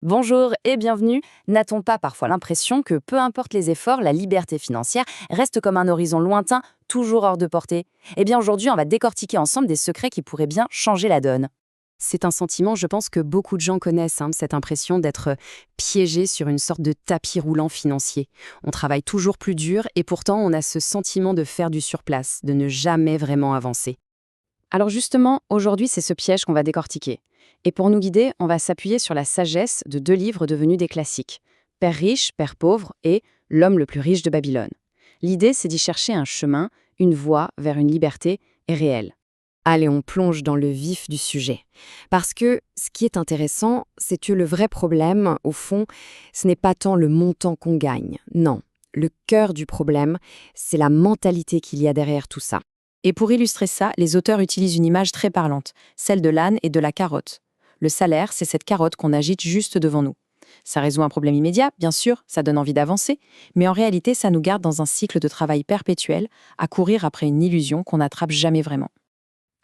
Bonjour et bienvenue. N'a-t-on pas parfois l'impression que peu importe les efforts, la liberté financière reste comme un horizon lointain, toujours hors de portée? Eh bien aujourd'hui, on va décortiquer ensemble des secrets qui pourraient bien changer la donne. C'est un sentiment, je pense, que beaucoup de gens connaissent, cette impression d'être piégé sur une sorte de tapis roulant financier. On travaille toujours plus dur et pourtant on a ce sentiment de faire du surplace, de ne jamais vraiment avancer. Alors justement, aujourd'hui, c'est ce piège qu'on va décortiquer. Et pour nous guider, on va s'appuyer sur la sagesse de deux livres devenus des classiques, Père riche, Père pauvre et L'homme le plus riche de Babylone. L'idée, c'est d'y chercher un chemin, une voie vers une liberté réelle. Allez, on plonge dans le vif du sujet. Parce que ce qui est intéressant, c'est que le vrai problème, au fond, ce n'est pas tant le montant qu'on gagne. Non, le cœur du problème, c'est la mentalité qu'il y a derrière tout ça. Et pour illustrer ça, les auteurs utilisent une image très parlante, celle de l'âne et de la carotte. Le salaire, c'est cette carotte qu'on agite juste devant nous. Ça résout un problème immédiat, bien sûr, ça donne envie d'avancer, mais en réalité, ça nous garde dans un cycle de travail perpétuel, à courir après une illusion qu'on n'attrape jamais vraiment.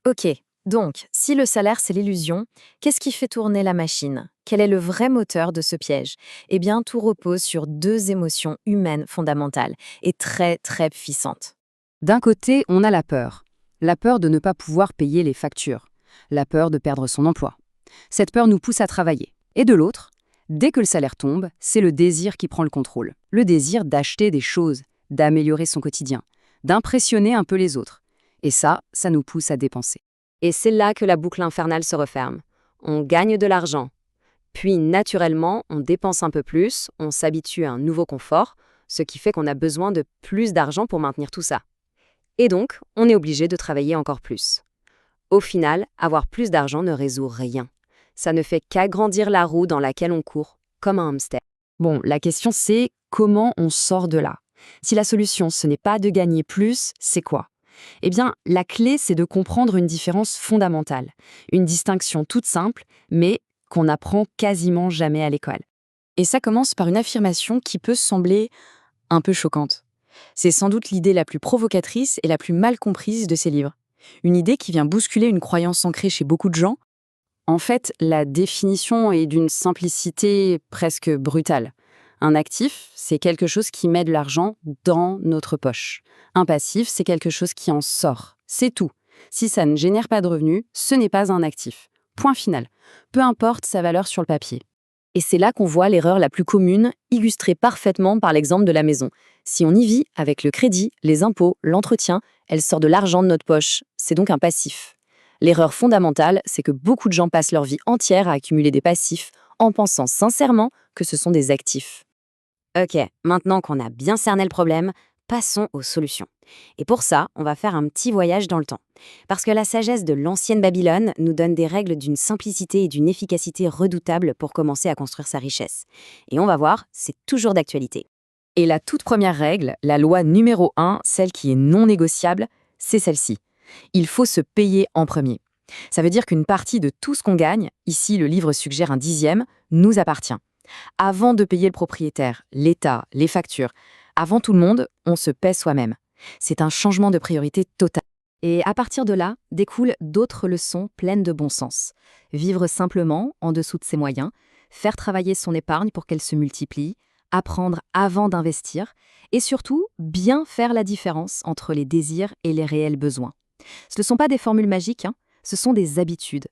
Ok, donc, si le salaire c'est l'illusion, qu'est-ce qui fait tourner la machine? Quel est le vrai moteur de ce piège? Eh bien, tout repose sur deux émotions humaines fondamentales et très très puissantes. D'un côté, on a la peur. La peur de ne pas pouvoir payer les factures. La peur de perdre son emploi. Cette peur nous pousse à travailler. Et de l'autre, dès que le salaire tombe, c'est le désir qui prend le contrôle. Le désir d'acheter des choses, d'améliorer son quotidien, d'impressionner un peu les autres. Et ça nous pousse à dépenser. Et c'est là que la boucle infernale se referme. On gagne de l'argent. Puis, naturellement, on dépense un peu plus, on s'habitue à un nouveau confort, ce qui fait qu'on a besoin de plus d'argent pour maintenir tout ça. Et donc, on est obligé de travailler encore plus. Au final, avoir plus d'argent ne résout rien. Ça ne fait qu'agrandir la roue dans laquelle on court, comme un hamster. Bon, la question c'est comment on sort de là? Si la solution, ce n'est pas de gagner plus, c'est quoi? Eh bien, la clé, c'est de comprendre une différence fondamentale. Une distinction toute simple, mais qu'on n'apprend quasiment jamais à l'école. Et ça commence par une affirmation qui peut sembler un peu choquante. C'est sans doute l'idée la plus provocatrice et la plus mal comprise de ces livres. Une idée qui vient bousculer une croyance ancrée chez beaucoup de gens. En fait, la définition est d'une simplicité presque brutale. Un actif, c'est quelque chose qui met de l'argent dans notre poche. Un passif, c'est quelque chose qui en sort. C'est tout. Si ça ne génère pas de revenus, ce n'est pas un actif. Point final. Peu importe sa valeur sur le papier. Et c'est là qu'on voit l'erreur la plus commune, illustrée parfaitement par l'exemple de la maison. Si on y vit avec le crédit, les impôts, l'entretien, elle sort de l'argent de notre poche. C'est donc un passif. L'erreur fondamentale, c'est que beaucoup de gens passent leur vie entière à accumuler des passifs en pensant sincèrement que ce sont des actifs. Ok, maintenant qu'on a bien cerné le problème, passons aux solutions. Et pour ça, on va faire un petit voyage dans le temps. Parce que la sagesse de l'ancienne Babylone nous donne des règles d'une simplicité et d'une efficacité redoutables pour commencer à construire sa richesse. Et on va voir, c'est toujours d'actualité. Et la toute première règle, la loi numéro 1, celle qui est non négociable, c'est celle-ci. Il faut se payer en premier. Ça veut dire qu'une partie de tout ce qu'on gagne, ici le livre suggère un dixième, nous appartient. Avant de payer le propriétaire, l'État, les factures, avant tout le monde, on se paie soi-même. C'est un changement de priorité total. Et à partir de là, découlent d'autres leçons pleines de bon sens. Vivre simplement, en dessous de ses moyens, faire travailler son épargne pour qu'elle se multiplie, apprendre avant d'investir, et surtout, bien faire la différence entre les désirs et les réels besoins. Ce ne sont pas des formules magiques, ce sont des habitudes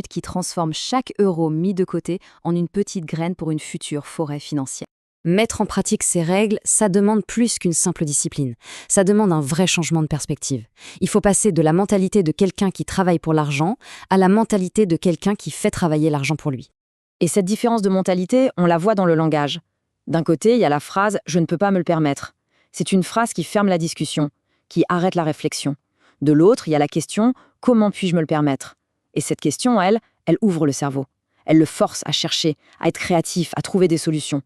qui transforment chaque euro mis de côté en une petite graine pour une future forêt financière. Mettre en pratique ces règles, ça demande plus qu'une simple discipline. Ça demande un vrai changement de perspective. Il faut passer de la mentalité de quelqu'un qui travaille pour l'argent à la mentalité de quelqu'un qui fait travailler l'argent pour lui. Et cette différence de mentalité, on la voit dans le langage. D'un côté, il y a la phrase « je ne peux pas me le permettre ». C'est une phrase qui ferme la discussion, qui arrête la réflexion. De l'autre, il y a la question « comment puis-je me le permettre ?» Et cette question, elle ouvre le cerveau. Elle le force à chercher, à être créatif, à trouver des solutions.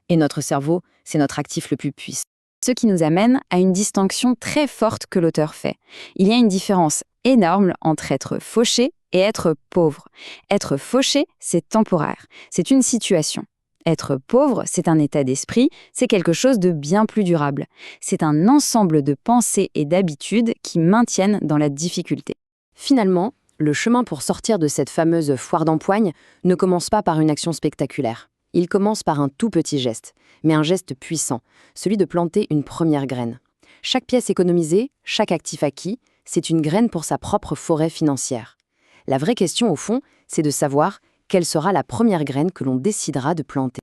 Et notre cerveau, c'est notre actif le plus puissant. Ce qui nous amène à une distinction très forte que l'auteur fait. Il y a une différence énorme entre être fauché et être pauvre. Être fauché, c'est temporaire. C'est une situation. Être pauvre, c'est un état d'esprit, c'est quelque chose de bien plus durable. C'est un ensemble de pensées et d'habitudes qui maintiennent dans la difficulté. Finalement, Le chemin pour sortir de cette fameuse foire d'empoigne ne commence pas par une action spectaculaire. Il commence par un tout petit geste, mais un geste puissant, celui de planter une première graine. Chaque pièce économisée, chaque actif acquis, c'est une graine pour sa propre forêt financière. La vraie question, au fond, c'est de savoir quelle sera la première graine que l'on décidera de planter.